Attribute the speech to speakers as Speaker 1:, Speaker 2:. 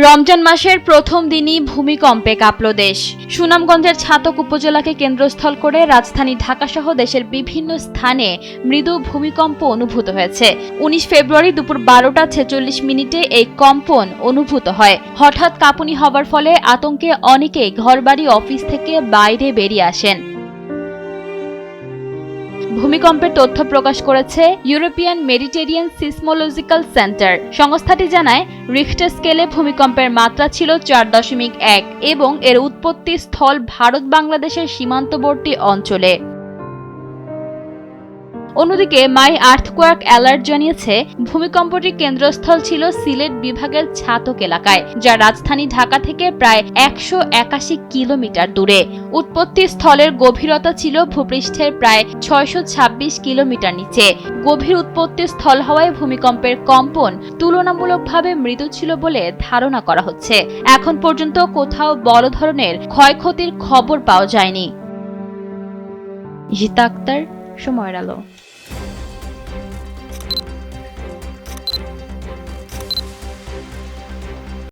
Speaker 1: রমজান মাসের প্রথম দিনই ভূমিকম্পে কাঁপল দেশ। সুনামগঞ্জের ছাতক উপজেলাকে কেন্দ্রস্থল করে রাজধানী ঢাকাসহ দেশের বিভিন্ন স্থানে মৃদু ভূমিকম্প অনুভূত হয়েছে। ১৯ ফেব্রুয়ারি দুপুর ১২টা ৪৬ এই কম্পন অনুভূত হয়। হঠাৎ কাঁপুনি হবার ফলে আতঙ্কে অনেকেই ঘরবাড়ি, অফিস থেকে বাইরে বেরিয়ে আসেন। ভূমিকম্পের তথ্য প্রকাশ করেছে ইউরোপিয়ান মেডিটেরিয়ান সিসমোলজিক্যাল সেন্টার। সংস্থাটি জানায়, রিখটার স্কেলে ভূমিকম্পের মাত্রা ছিল ৪.১ এবং এর উৎপত্তি স্থল ভারত-বাংলাদেশের সীমান্তবর্তী অঞ্চলে। অন্যদিকে মাই আর্থকোয়াক অ্যালার্ট জানিয়েছে, ভূমিকম্পটির কেন্দ্রস্থল ছিল সিলেট বিভাগের ছাতক এলাকায়, যা রাজধানী ঢাকা থেকে প্রায় ১৮১ কিলোমিটার দূরে। উৎপত্তি স্থলের গভীরতা ছিল ভূপৃষ্ঠের প্রায় ৬২৬ কিলোমিটার নিচে। গভীর উৎপত্তি স্থল হওয়ায় ভূমিকম্পের কম্পন তুলনামূলকভাবে মৃদু ছিল বলে ধারণা করা হচ্ছে। এখন পর্যন্ত কোথাও বড় ধরনের ক্ষয়ক্ষতির খবর পাওয়া যায়নি। জিতা আক্তার, সময়ের আলো।